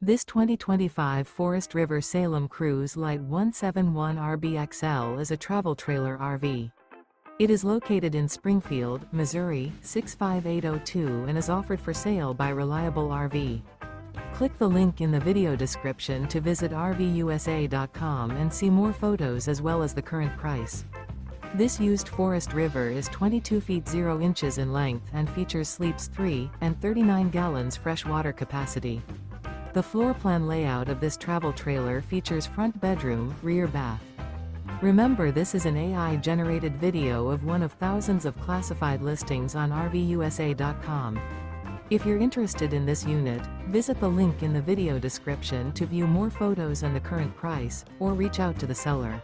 This 2025 Forest River Salem Cruise Lite 171 RBXL is a travel trailer RV. It is located in Springfield, Missouri, 65802 and is offered for sale by Reliable RV. Click the link in the video description to visit RVUSA.com and see more photos as well as the current price. This used Forest River is 22 feet 0 inches in length and features sleeps 3 and 39 gallons fresh water capacity. The floor plan layout of this travel trailer features front bedroom, rear bath. Remember, this is an AI-generated video of one of thousands of classified listings on RVUSA.com. If you're interested in this unit, visit the link in the video description to view more photos and the current price, or reach out to the seller.